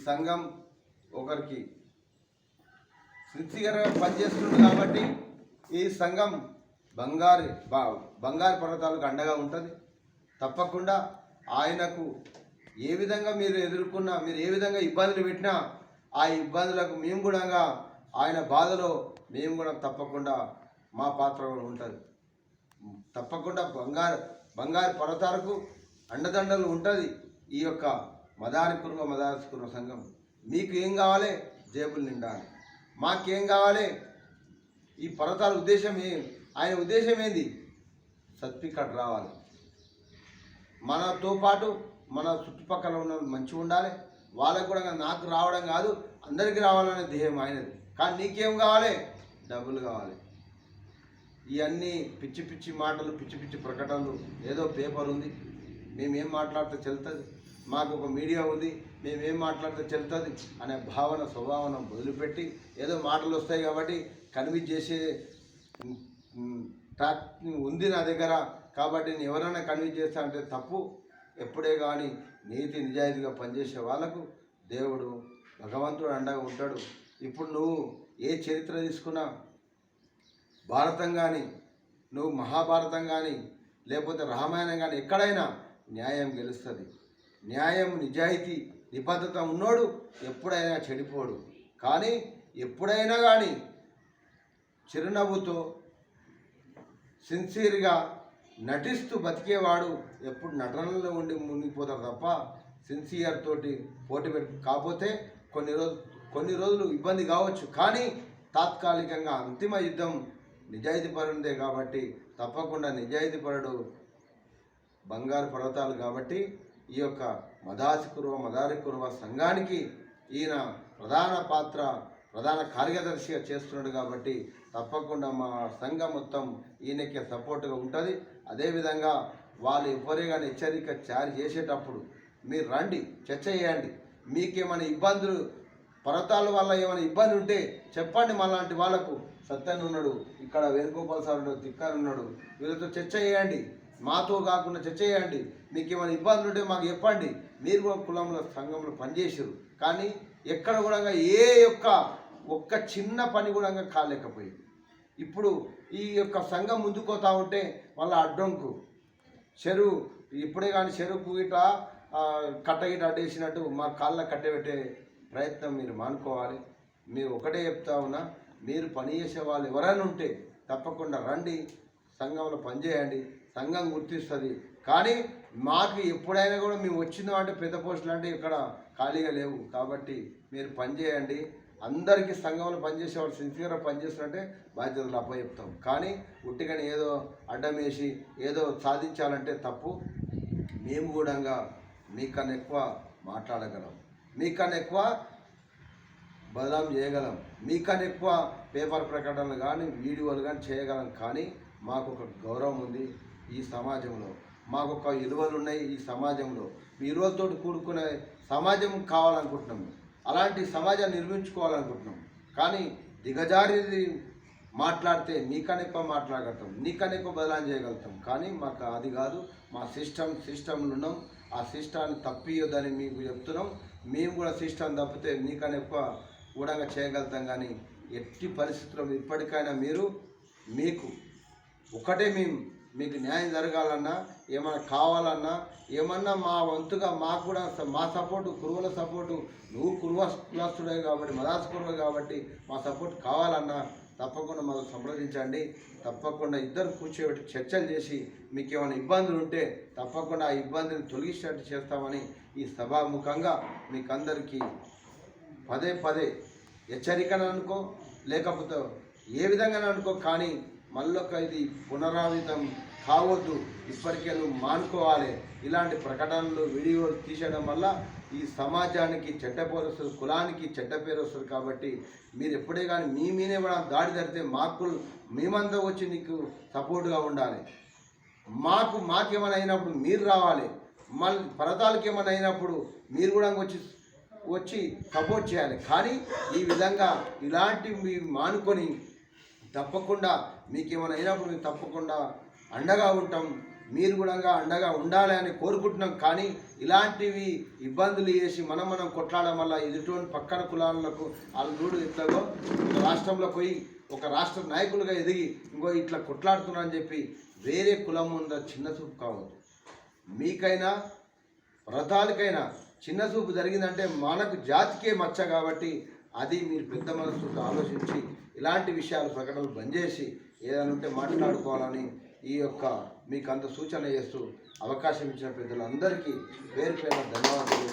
సంఘం ఒకరికి సిన్సియర్గా పనిచేస్తుంది కాబట్టి ఈ సంఘం బంగారు పర్వతాలకు అండగా ఉంటుంది. తప్పకుండా ఆయనకు ఏ విధంగా మీరు ఎదుర్కొన్నా, మీరు ఏ విధంగా ఇబ్బందులు పెట్టినా ఆ ఇబ్బందులకు మేము కూడా ఆయన బాధలో మేము కూడా తప్పకుండా మా పాత్ర ఉంటుంది. తప్పకుండా బంగారు పర్వతాలకు అండదండలు ఉంటుంది ఈ యొక్క మదారకుర్మ సంఘం. మీకు ఏం కావాలి? జేబులు నిండాలి. మాకేం కావాలి? ఈ పర్వతాల ఉద్దేశం ఆయన ఉద్దేశం ఏంది? సర్టిఫికెట్ రావాలి. మనతో పాటు మన చుట్టుపక్కల ఉన్న మంచిగా ఉండాలి. వాళ్ళకు కూడా నాకు రావడం కాదు, అందరికీ రావాలనే ధ్యేయం ఆయనది. కానీ నీకేం కావాలి? డబ్బులు కావాలి. ఇవన్నీ పిచ్చి పిచ్చి మాటలు, పిచ్చి పిచ్చి ప్రకటనలు, ఏదో పేపర్ ఉంది, మేమేం మాట్లాడితే చెల్తుంది, మాకు ఒక మీడియా ఉంది, మేమేం మాట్లాడితే చెల్తుంది అనే భావన స్వభావన వదిలిపెట్టి ఏదో మాటలు వస్తాయి కాబట్టి కన్విన్స్ చేసే ఉంది నా దగ్గర కాబట్టి నేను ఎవరైనా కన్విన్స్ చేస్తా అంటే తప్పు. ఎప్పుడే కానీ నీతి నిజాయితీగా పనిచేసే వాళ్ళకు దేవుడు భగవంతుడు అండగా ఉంటాడు. ఇప్పుడు నువ్వు ఏ చరిత్ర తీసుకున్నా, భారతం కానీ, నువ్వు మహాభారతం కానీ, లేకపోతే రామాయణం కానీ, ఎక్కడైనా న్యాయం గెలుస్తుంది. న్యాయం, నిజాయితీ, నిబద్ధత ఉన్నోడు ఎప్పుడైనా చెడిపోడు. కానీ ఎప్పుడైనా కానీ చిరునవ్వుతో సిన్సియర్గా నటిస్తూ బతికేవాడు ఎప్పుడు నటనలో ఉండి మునిగిపోతారు తప్ప సిన్సియర్ తోటి పోటీ కాకపోతే కొన్ని రోజులు ఇబ్బంది కావచ్చు. కానీ తాత్కాలికంగా అంతిమ యుద్ధం నిజాయితీపరుడే కాబట్టి తప్పకుండా నిజాయితీపరుడు బంగారు పర్వతాలు కాబట్టి ఈ యొక్క మదారకుర్మ సంఘానికి ఈయన ప్రధాన కార్యదర్శిగా చేస్తున్నాడు కాబట్టి తప్పకుండా మా సంఘం మొత్తం ఈయనకి సపోర్ట్గా ఉంటుంది. అదేవిధంగా వాళ్ళు ఎవరే కానీ హెచ్చరిక జారీ చేసేటప్పుడు మీరు రండి, చర్చ చేయండి. మీకేమైనా ఇబ్బందులు, పర్వతాల వల్ల ఏమైనా ఇబ్బంది ఉంటే చెప్పండి. మాలాంటి వాళ్ళకు సత్యన్ ఉన్నాడు, ఇక్కడ వేణుగోపాల్ సార్ ఉన్నాడు, తిక్కర్ ఉన్నాడు, వీళ్ళతో చర్చ చేయండి. మాతో కాకుండా చర్చ చేయండి. మీకు ఏమైనా ఇబ్బందులు ఉంటే మాకు చెప్పండి. మీరు కూడా కులంలో సంఘంలో పనిచేసారు కానీ ఎక్కడ కూడా ఒక్క చిన్న పని కూడా కాలేకపోయింది. ఇప్పుడు ఈ యొక్క సంఘం ముందుకోతా ఉంటే వాళ్ళ అడ్డంకు చెరువు ఇప్పుడే కానీ చెరువుకు ఇట్లా కట్టగిట అడ్డేసినట్టు మా కాళ్ళ కట్టబెట్టే ప్రయత్నం మీరు మానుకోవాలి. మీరు ఒకటే చెప్తా ఉన్నా, మీరు పనిచేసే వాళ్ళు ఎవరైనా ఉంటే తప్పకుండా రండి, సంఘంలో పనిచేయండి, సంఘం గుర్తిస్తుంది. కానీ మాకు ఎప్పుడైనా కూడా మేము వచ్చిందామంటే పెద్ద పోస్టులు అంటే ఇక్కడ ఖాళీగా లేవు కాబట్టి మీరు పనిచేయండి. అందరికీ సంఘంలో పనిచేసేవాళ్ళు సిన్సియర్గా పనిచేస్తున్నట్టే బాధ్యతలు అప్పచెప్తాం. కానీ ఉట్టిగానే ఏదో అడ్డం వేసి ఏదో సాధించాలంటే తప్పు. మేము కూడా మీకన్నా ఎక్కువ మాట్లాడగలం, మీకన్నా ఎక్కువ బదనాం చేయగలం, మీకన్నా ఎక్కువ పేపర్ ప్రకటనలు కానీ వీడియోలు కానీ చేయగలం. కానీ మాకు ఒక గౌరవం ఉంది ఈ సమాజంలో, మాకు ఒక విలువలు ఉన్నాయి ఈ సమాజంలో. మీ రోజుతో కూడుకునే సమాజం కావాలనుకుంటున్నాం, అలాంటి సమాజాన్ని నిర్మించుకోవాలనుకుంటున్నాం. కానీ దిగజారి మాట్లాడితే మీకన్నా ఎక్కువ మాట్లాడగలుగుతాం, నీకన్నా ఎక్కువ బదనాం చేయగలుగుతాం. కానీ మాకు అది కాదు, మా సిస్టంలో ఉన్నాం. ఆ సిస్టాన్ని తప్పియొద్దని మీకు చెప్తున్నాం. మేము కూడా సిస్టమ్ తప్పితే నీకన్నా ఎక్కువ కూడా చేయగలుగుతాం. కానీ ఎట్టి పరిస్థితుల్లో ఇప్పటికైనా మీకు ఒకటే, మీకు న్యాయం జరగాలన్నా, ఏమైనా కావాలన్నా, ఏమన్నా మా వంతుగా మాకు కూడా మా సపోర్టు, కురువుల సపోర్టు, నువ్వు కులస్తుడే కాబట్టి మదారకుర్మ కాబట్టి మా సపోర్ట్ కావాలన్నా తప్పకుండా మాకు సంప్రదించండి. తప్పకుండా ఇద్దరు కూర్చోబెట్టి చర్చలు చేసి మీకు ఏమైనా ఇబ్బందులు ఉంటే తప్పకుండా ఆ ఇబ్బందిని తొలగించేటట్టు చేస్తామని ఈ సభాముఖంగా మీకు అందరికీ పదే హెచ్చరికను అనుకో, లేకపోతే ఏ విధంగా అనుకో, కానీ మళ్ళొక ఇది పునరావృతం కావద్దు. ఇప్పటికే నువ్వు మానుకోవాలి. ఇలాంటి ప్రకటనలు, వీడియోలు తీసేయడం వల్ల ఈ సమాజానికి చెడ్డ పేరు వస్తుంది, కులానికి చెడ్డ పేరు వస్తుంది. కాబట్టి మీరు ఎప్పుడే కానీ మీ మీనే కూడా దాడి జరిగితే మేమంతా వచ్చి నీకు సపోర్ట్గా ఉండాలి. మాకేమైనా అయినప్పుడు మీరు రావాలి. మళ్ళీ పర్వతాలకు ఏమైనా అయినప్పుడు మీరు కూడా వచ్చి సపోర్ట్ చేయాలి. కానీ ఈ విధంగా ఇలాంటివి మానుకొని తప్పకుండా మీకేమైనా అయినప్పుడు మేము తప్పకుండా అండగా ఉంటాం. మీరు కూడా అండగా ఉండాలి అని కోరుకుంటున్నాం. కానీ ఇలాంటివి ఇబ్బందులు చేసి మనం కొట్లాడడం వల్ల ఎదుటి పక్కన కులాలకు వాళ్ళు చూడు ఇట్లాగో ఒక రాష్ట్రంలో పోయి ఒక రాష్ట్ర నాయకులుగా ఎదిగి ఇంకో ఇట్లా కొట్లాడుతున్నారని చెప్పి వేరే కులం ఉందా చిన్న చూపు కావద్దు. మీకైనా వ్రతాలకైనా చిన్న చూపు జరిగిందంటే మనకు జాతికే మచ్చ. కాబట్టి అది మీరు పెద్ద మనసుతో ఆలోచించి ఇలాంటి విషయాలు ప్రకటనలు బంద్ చేసి ఏదైనా ఉంటే మాట్లాడుకోవాలని ఈ యొక్క మీకు అంత సూచన చేస్తూ అవకాశం ఇచ్చిన పెద్దలందరికీ పేరు పేరు ధన్యవాదాలు.